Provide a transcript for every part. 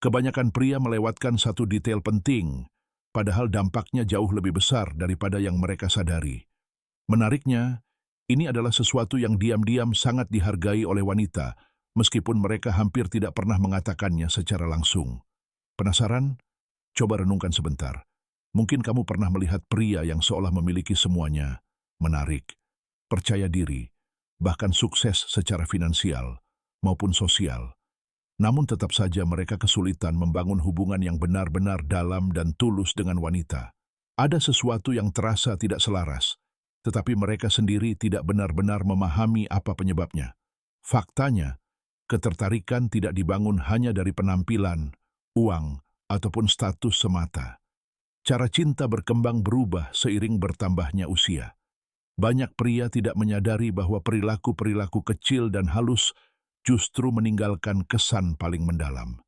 Kebanyakan pria melewatkan satu detail penting, padahal dampaknya jauh lebih besar daripada yang mereka sadari. Menariknya, ini adalah sesuatu yang diam-diam sangat dihargai oleh wanita, meskipun mereka hampir tidak pernah mengatakannya secara langsung. Penasaran? Coba renungkan sebentar. Mungkin kamu pernah melihat pria yang seolah memiliki semuanya, menarik, percaya diri, bahkan sukses secara finansial maupun sosial. Namun tetap saja mereka kesulitan membangun hubungan yang benar-benar dalam dan tulus dengan wanita. Ada sesuatu yang terasa tidak selaras, tetapi mereka sendiri tidak benar-benar memahami apa penyebabnya. Faktanya, ketertarikan tidak dibangun hanya dari penampilan, uang, ataupun status semata. Cara cinta berkembang berubah seiring bertambahnya usia. Banyak pria tidak menyadari bahwa perilaku-perilaku kecil dan halus justru meninggalkan kesan paling mendalam.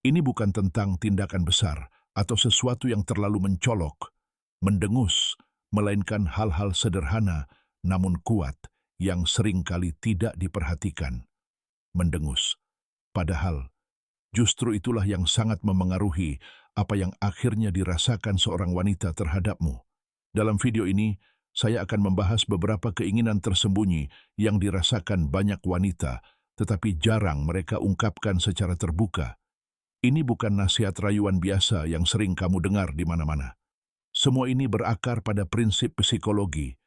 Ini bukan tentang tindakan besar atau sesuatu yang terlalu mencolok, mendengus, melainkan hal-hal sederhana namun kuat yang seringkali tidak diperhatikan. Mendengus. Padahal, justru itulah yang sangat memengaruhi apa yang akhirnya dirasakan seorang wanita terhadapmu. Dalam video ini, saya akan membahas beberapa keinginan tersembunyi yang dirasakan banyak wanita, tetapi jarang mereka ungkapkan secara terbuka. Ini bukan nasihat rayuan biasa yang sering kamu dengar di mana-mana. Semua ini berakar pada prinsip psikologi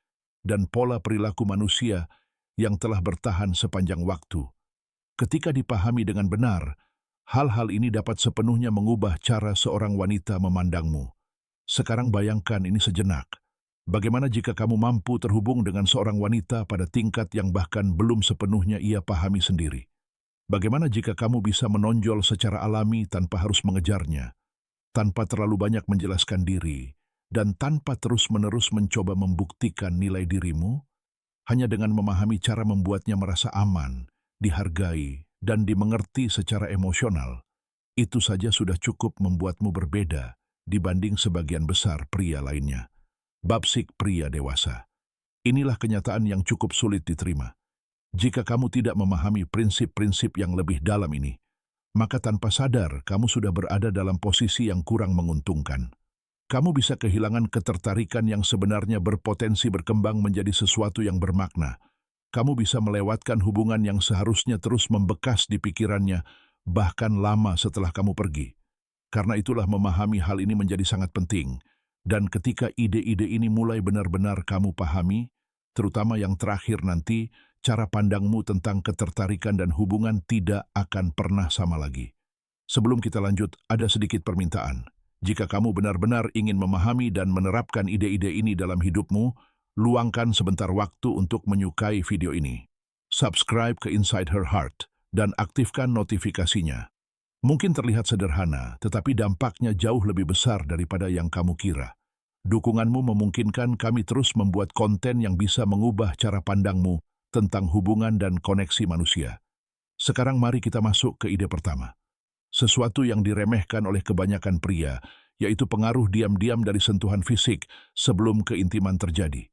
dan pola perilaku manusia yang telah bertahan sepanjang waktu. Ketika dipahami dengan benar, hal-hal ini dapat sepenuhnya mengubah cara seorang wanita memandangmu. Sekarang bayangkan ini sejenak. Bagaimana jika kamu mampu terhubung dengan seorang wanita pada tingkat yang bahkan belum sepenuhnya ia pahami sendiri? Bagaimana jika kamu bisa menonjol secara alami tanpa harus mengejarnya, tanpa terlalu banyak menjelaskan diri, dan tanpa terus-menerus mencoba membuktikan nilai dirimu? Hanya dengan memahami cara membuatnya merasa aman, dihargai, dan dimengerti secara emosional, itu saja sudah cukup membuatmu berbeda dibanding sebagian besar pria lainnya. Babsik pria dewasa. Inilah kenyataan yang cukup sulit diterima. Jika kamu tidak memahami prinsip-prinsip yang lebih dalam ini, maka tanpa sadar kamu sudah berada dalam posisi yang kurang menguntungkan. Kamu bisa kehilangan ketertarikan yang sebenarnya berpotensi berkembang menjadi sesuatu yang bermakna. Kamu bisa melewatkan hubungan yang seharusnya terus membekas di pikirannya, bahkan lama setelah kamu pergi. Karena itulah memahami hal ini menjadi sangat penting. Dan ketika ide-ide ini mulai benar-benar kamu pahami, terutama yang terakhir nanti, cara pandangmu tentang ketertarikan dan hubungan tidak akan pernah sama lagi. Sebelum kita lanjut, ada sedikit permintaan. Jika kamu benar-benar ingin memahami dan menerapkan ide-ide ini dalam hidupmu, luangkan sebentar waktu untuk menyukai video ini. Subscribe ke Inside Her Heart dan aktifkan notifikasinya. Mungkin terlihat sederhana, tetapi dampaknya jauh lebih besar daripada yang kamu kira. Dukunganmu memungkinkan kami terus membuat konten yang bisa mengubah cara pandangmu tentang hubungan dan koneksi manusia. Sekarang mari kita masuk ke ide pertama. Sesuatu yang diremehkan oleh kebanyakan pria, yaitu pengaruh diam-diam dari sentuhan fisik sebelum keintiman terjadi.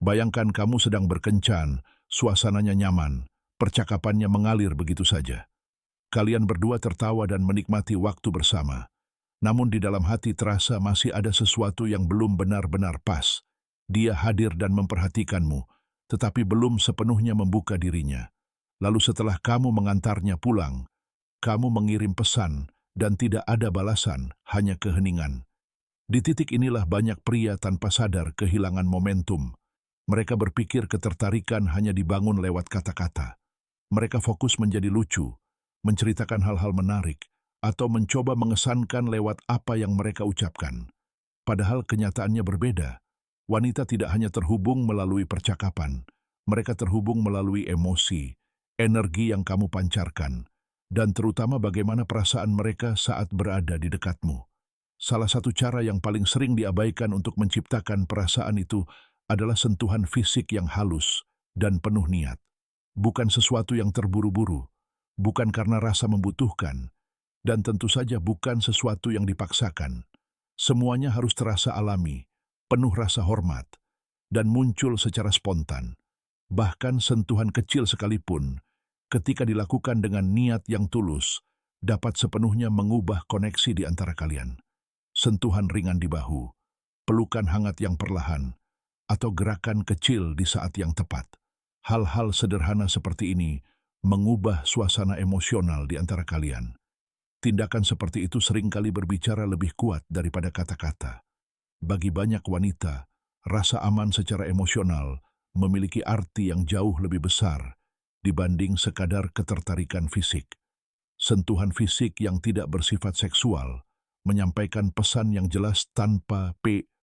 Bayangkan kamu sedang berkencan, suasananya nyaman, percakapannya mengalir begitu saja. Kalian berdua tertawa dan menikmati waktu bersama. Namun di dalam hati terasa masih ada sesuatu yang belum benar-benar pas. Dia hadir dan memperhatikanmu, tetapi belum sepenuhnya membuka dirinya. Lalu setelah kamu mengantarnya pulang, kamu mengirim pesan dan tidak ada balasan, hanya keheningan. Di titik inilah banyak pria tanpa sadar kehilangan momentum. Mereka berpikir ketertarikan hanya dibangun lewat kata-kata. Mereka fokus menjadi lucu, menceritakan hal-hal menarik, atau mencoba mengesankan lewat apa yang mereka ucapkan. Padahal kenyataannya berbeda. Wanita tidak hanya terhubung melalui percakapan, mereka terhubung melalui emosi, energi yang kamu pancarkan, dan terutama bagaimana perasaan mereka saat berada di dekatmu. Salah satu cara yang paling sering diabaikan untuk menciptakan perasaan itu adalah sentuhan fisik yang halus dan penuh niat. Bukan sesuatu yang terburu-buru, bukan karena rasa membutuhkan, dan tentu saja bukan sesuatu yang dipaksakan. Semuanya harus terasa alami, penuh rasa hormat, dan muncul secara spontan. Bahkan sentuhan kecil sekalipun, ketika dilakukan dengan niat yang tulus, dapat sepenuhnya mengubah koneksi di antara kalian. Sentuhan ringan di bahu, pelukan hangat yang perlahan, atau gerakan kecil di saat yang tepat. Hal-hal sederhana seperti ini mengubah suasana emosional di antara kalian. Tindakan seperti itu seringkali berbicara lebih kuat daripada kata-kata. Bagi banyak wanita, rasa aman secara emosional memiliki arti yang jauh lebih besar dibanding sekadar ketertarikan fisik. Sentuhan fisik yang tidak bersifat seksual menyampaikan pesan yang jelas tanpa